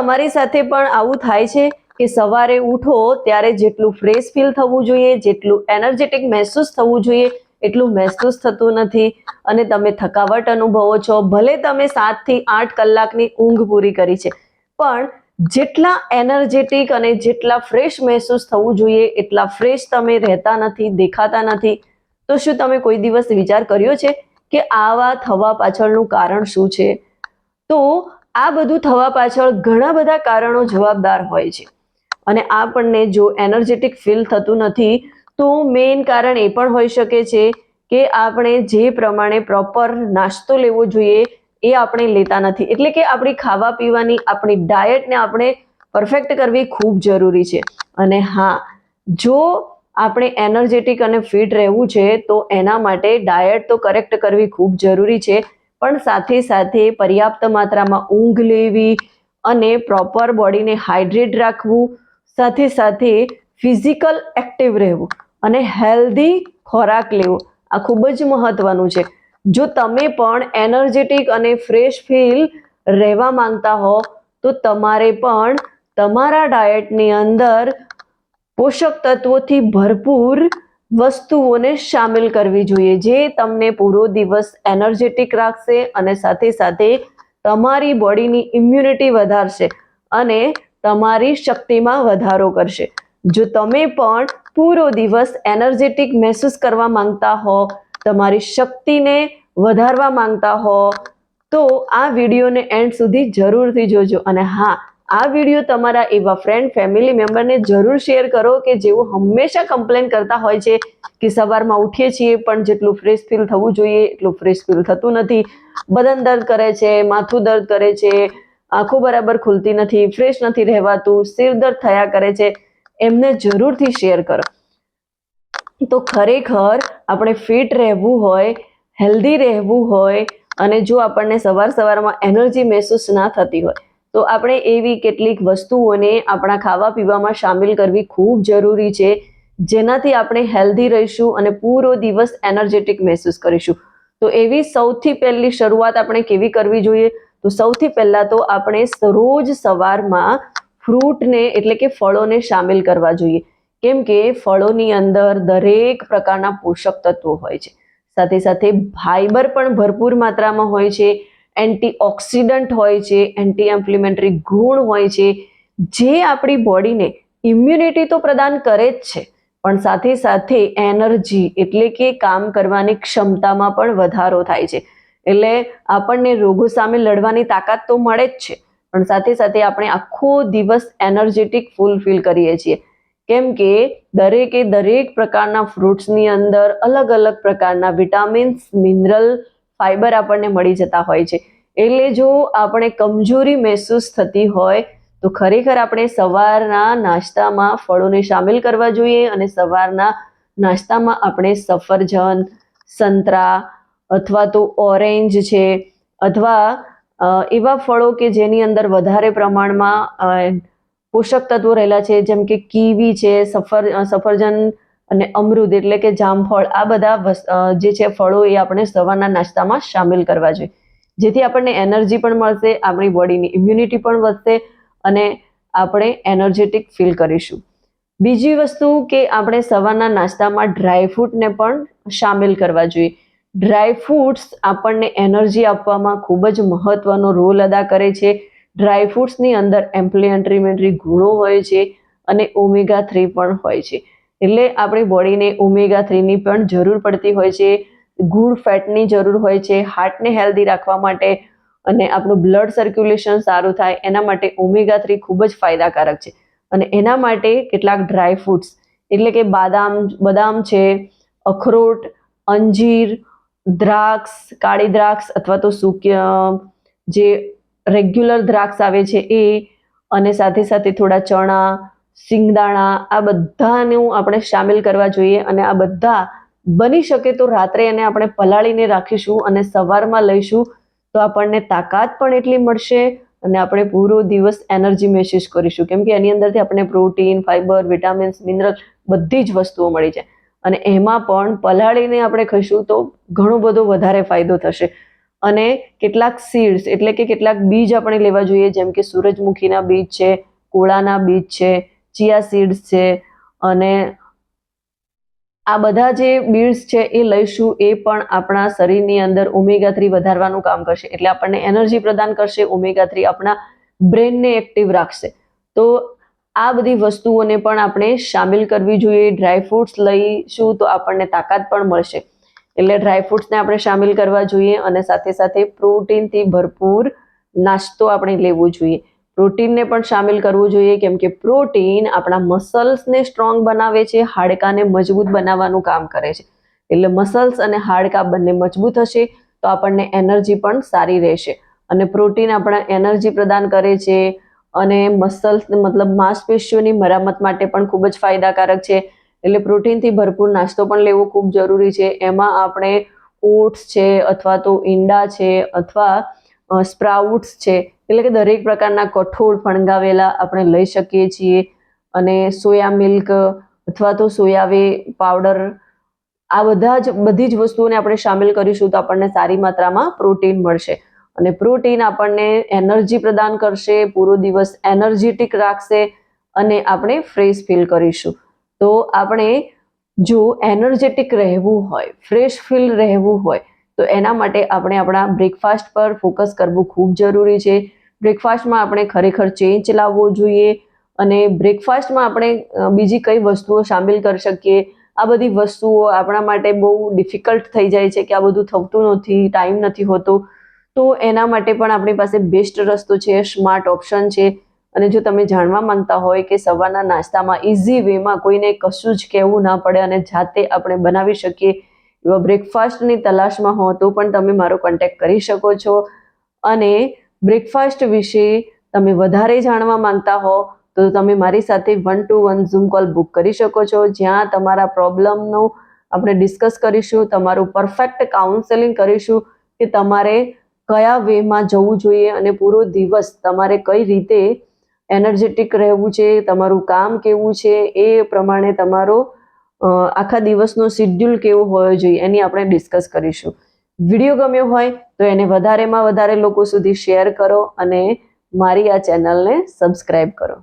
તમારી સાથે પણ આવું થાય છે કે સવારે ઉઠો ત્યારે જેટલું ફ્રેશ ફીલ થવું જોઈએ, જેટલું એનર્જેટિક મહેસૂસ થવું જોઈએ એટલું મહેસૂસ થતું નથી અને તમે થકાવટ અનુભવો છો? ભલે તમે 7 થી 8 કલાકની ઊંઘ પૂરી કરી છે, પણ જેટલા એનર્જેટિક અને જેટલા ફ્રેશ મહેસૂસ થવું જોઈએ એટલા ફ્રેશ તમે રહેતા નથી, દેખાતા નથી. તો શું તમે કોઈ દિવસ વિચાર કર્યો છે કે આવા થવા પાછળનું કારણ શું છે? તો આ બધું થવા પાછળ ઘણા બધા કારણો જવાબદાર હોય છે અને આપણને જો એનર્જેટિક ફીલ થતું નથી તો મેઇન કારણ એ પણ હોઈ શકે છે કે આપણે જે પ્રમાણે પ્રોપર નાસ્તો લેવો જોઈએ એ આપણે લેતા નથી. એટલે કે આપણી ખાવા પીવાની, આપણી ડાયટને આપણે પરફેક્ટ કરવી ખૂબ જરૂરી છે. અને હા, જો આપણે એનર્જેટિક અને ફિટ રહેવું છે તો એના માટે ડાયટ તો કરેક્ટ કરવી ખૂબ જરૂરી છે, પણ સાથે સાથે પર્યાપ્ત માત્રામાં ઊંઘ લેવી અને પ્રોપર બોડીને હાઇડ્રેટ રાખવું, સાથે સાથે ફિઝિકલ એક્ટિવ રહેવું અને હેલ્ધી ખોરાક લેવો, આ ખૂબ જ મહત્વનું છે. જો તમે પણ એનર્જેટિક અને ફ્રેશ ફીલ રહેવા માંગતા હો તો તમારે પણ તમારા ડાયટની અંદર પોષક તત્વોથી ભરપૂર વસ્તુઓને સામેલ કરવી જોઈએ, જે તમને પૂરો દિવસ એનર્જેટિક રાખશે અને સાથે સાથે તમારી બોડીની ઇમ્યુનિટી વધારશે અને તમારી શક્તિમાં વધારો કરશે. જો તમે પણ પૂરો દિવસ એનર્જેટિક મહેસૂસ કરવા માંગતા હો, તમારી શક્તિને વધારવા માંગતા હો, તો આ વિડીયોને એન્ડ સુધી જરૂરથી જોજો. અને હા, આ વિડીયો તમારા એવા ફ્રેન્ડ, ફેમિલી મેમ્બરને જરૂર શેર કરો કે જેઓ હંમેશા કમ્પ્લેન કરતા હોય છે કે સવારમાં ઉઠીએ છીએ પણ જેટલું ફ્રેશ ફીલ થવું જોઈએ એટલું ફ્રેશ ફીલ થતું નથી, બદન દર્દ કરે છે, માથું દર્દ કરે છે, આંખો બરાબર ખુલતી નથી, ફ્રેશ નથી રહેવાતું, સિર દર્દ થયા કરે છે. એમને જરૂરથી શેર કરો. તો ખરેખર આપણે ફિટ રહેવું હોય, હેલ્ધી રહેવું હોય અને જો આપણને સવારમાં એનર્જી મહેસૂસ ના થતી હોય તો આપણે એવી કેટલીક વસ્તુઓને આપણા ખાવા પીવામાં સામેલ કરવી ખૂબ જરૂરી છે, જેનાથી આપણે હેલ્ધી રહીશું અને પૂરો દિવસ એનર્જેટિક મહેસૂસ કરીશું. તો એવી સૌથી પહેલી શરૂઆત આપણે કેવી કરવી જોઈએ? તો સૌથી પહેલા તો આપણે રોજ સવારમાં ફ્રૂટને એટલે કે ફળોને સામેલ કરવા જોઈએ, કેમ કે ફળોની અંદર દરેક પ્રકારના પોષક તત્વો હોય છે, સાથે સાથે ફાઈબર પણ ભરપૂર માત્રામાં હોય છે, એન્ટીઓક્સિડન્ટ હોય છે, એન્ટી ઇન્ફ્લેમેટરી ગુણ હોય છે, જે આપણી બોડીને ઇમ્યુનિટી તો પ્રદાન કરે જ છે, પણ સાથે સાથે એનર્જી એટલે કે કામ કરવાની ક્ષમતામાં પણ વધારો થાય છે. એટલે આપણને રોગો સામે લડવાની તાકાત તો મળે જ છે, પણ સાથે સાથે આપણે આખો દિવસ એનર્જેટિક ફૂલ ફીલ કરીએ છીએ, કેમ કે દરેક પ્રકારના ફ્રૂટ્સની અંદર અલગ અલગ પ્રકારના વિટામિન્સ, મિનરલ, ફાઈબર આપણને મળી જતા હોય છે. એટલે જો આપણે કમજોરી મહેસૂસ થતી હોય તો ખરેખર આપણે સવારના નાસ્તામાં ફળોને સામેલ કરવા જોઈએ અને સવારના નાસ્તામાં આપણે સફરજન, સંતરા અથવા તો ઓરેન્જ છે અથવા એવા ફળો કે જેની અંદર વધારે પ્રમાણમાં પોષક તત્વો રહેલા છે, જેમ કે કીવી છે, સફરજન અને અમૃદ એટલે કે જામફળ, આ બધા જે છે ફળો એ આપણે સવારના નાસ્તામાં સામેલ કરવા જોઈએ, જેથી આપણને એનર્જી પણ મળશે, આપણી બોડીની ઇમ્યુનિટી પણ વધશે અને આપણે એનર્જેટિક ફીલ કરીશું. બીજી વસ્તુ કે આપણે સવારના નાસ્તામાં ડ્રાયફ્રૂટને પણ સામેલ કરવા જોઈએ. ડ્રાયફ્રૂટ્સ આપણને એનર્જી આપવામાં ખૂબ જ મહત્વનો રોલ અદા કરે છે. ડ્રાયફ્રૂટ્સની અંદર એન્ટી ગુણો હોય છે અને ઓમેગા 3 પણ હોય છે, એટલે આપણી બોડીને ઓમેગા 3ની પણ જરૂર પડતી હોય છે, ગુડ ફેટની જરૂર હોય છે હાર્ટને હેલ્ધી રાખવા માટે અને આપણું બ્લડ સર્ક્યુલેશન સારું થાય એના માટે ઓમેગા 3 ખૂબ જ ફાયદાકારક છે. અને એના માટે કેટલાક ડ્રાયફ્રૂટ્સ એટલે કે બદામ છે, અખરોટ, અંજીર, દ્રાક્ષ, કાળી દ્રાક્ષ અથવા તો જે રેગ્યુલર દ્રાક્ષ આવે છે એ, અને સાથે સાથે થોડા ચણા, સિંગદાણા, આ બધાનું આપણે સામેલ કરવા જોઈએ અને આ બધા બની શકે તો રાત્રે એને આપણે પલાળીને રાખીશું અને સવારમાં લઈશું તો આપણને તાકાત પણ એટલી મળશે અને આપણે પૂરો દિવસ એનર્જી મહેસૂસ કરીશું, કેમ કે એની અંદરથી આપણે પ્રોટીન, ફાઈબર, વિટામિન્સ, મિનરલ બધી જ વસ્તુઓ મળી જાય અને એમાં પણ પલાળીને આપણે ખાઈશું તો ઘણો બધો વધારે ફાયદો થશે. અને કેટલાક સીડ્સ એટલે કે કેટલાક બીજ આપણે લેવા જોઈએ, જેમ કે સૂરજમુખીના બીજ છે, કોળાના બીજ છે, ચિયા સીડ્સ છે, અને આ બધા જે બીડ્સ છે એ લઈશું. એ પણ આપણા શરીરની અંદર ઓમેગા 3 વધારવાનું કામ કરશે, એટલે આપણને એનર્જી પ્રદાન કરશે. ઓમેગા 3 આપણા બ્રેનને એક્ટિવ રાખશે. તો આ બધી વસ્તુઓને પણ આપણે સામેલ કરવી જોઈએ. ડ્રાયફ્રૂટ્સ લઈશું તો આપણને તાકાત પણ મળશે, એટલે ડ્રાયફ્રૂટ્સને આપણે સામેલ કરવા જોઈએ. અને સાથે સાથે પ્રોટીનથી ભરપૂર નાસ્તો આપણે લેવો જોઈએ. પ્રોટીનને પણ સામેલ કરવું જોઈએ, કેમ કે પ્રોટીન આપણા મસલ્સને સ્ટ્રોંગ બનાવે છે, હાડકાને મજબૂત બનાવવાનું કામ કરે છે. એટલે મસલ્સ અને હાડકા બંને મજબૂત હશે તો આપણને એનર્જી પણ સારી રહેશે. અને પ્રોટીન આપણા એનર્જી પ્રદાન કરે છે, અને મસલ્સ મતલબ માંસપેશીઓની મરામત માટે પણ ખૂબ જ ફાયદાકારક છે. એટલે પ્રોટીનથી ભરપૂર નાસ્તો પણ લેવો ખૂબ જરૂરી છે. એમાં આપણે ઓટ્સ છે, અથવા તો ઈંડા છે, અથવા સ્પ્રાઉટ્સ છે, એટલે કે દરેક પ્રકારના કઠોળ ફણગાવેલા આપણે લઈ શકીએ છીએ. અને સોયા મિલ્ક અથવા તો સોયાવે પાવડર, આ બધી જ વસ્તુઓને આપણે સામેલ કરીશું તો આપણને સારી માત્રામાં પ્રોટીન મળશે. અને પ્રોટીન આપણને એનર્જી પ્રદાન કરશે, પૂરો દિવસ એનર્જેટિક રાખશે, અને આપણે ફ્રેશ ફીલ કરીશું. તો આપણે જો એનર્જેટિક રહેવું હોય, ફ્રેશ ફીલ રહેવું હોય, તો એના માટે આપણે આપણા બ્રેકફાસ્ટ પર ફોકસ કરવું ખૂબ જરૂરી છે. બ્રેકફાસ્ટમાં આપણે ખરેખર ચેન્જ લાવવો જોઈએ. અને બ્રેકફાસ્ટમાં આપણે બીજી કઈ વસ્તુઓ સામેલ કરી શકીએ, આ બધી વસ્તુઓ આપણા માટે બહુ ડિફિકલ્ટ થઈ જાય છે કે આ બધું થતું નથી, ટાઈમ નથી હોતો. તો એના માટે પણ આપણી પાસે બેસ્ટ રસ્તો છે, સ્માર્ટ ઓપ્શન છે. અને જો તમે જાણવા માંગતા હોય કે સવારના નાસ્તામાં ઇઝી વેમાં કોઈને કશું જ કહેવું ના પડે અને જાતે આપણે બનાવી શકીએ એવા બ્રેકફાસ્ટની તલાશમાં હો, તો પણ તમે મારો કોન્ટેક્ટ કરી શકો છો. અને બ્રેકફાસ્ટ વિશે તમે વધારે જાણવા માંગતા હો તો તમે મારી સાથે 1-to-1 ઝૂમ કોલ બુક કરી શકો છો, જ્યાં તમારા પ્રોબ્લેમનો આપણે ડિસ્કસ કરીશું, તમારું પરફેક્ટ કાઉન્સેલિંગ કરીશું કે તમારે કયા વેમાં જવું જોઈએ અને પૂરો દિવસ તમારે કઈ રીતે એનર્જેટિક રહેવું છે, તમારું કામ કેવું છે, એ પ્રમાણે તમારો આખા દિવસનો શિડ્યુલ કેવો હોવો જોઈએ એની આપણે ડિસ્કસ કરીશું. વિડીયો ગમ્યો હોય તો એને વધારેમાં વધારે લોકો સુધી શેર કરો અને મારી આ ચેનલને સબસ્ક્રાઇબ કરો.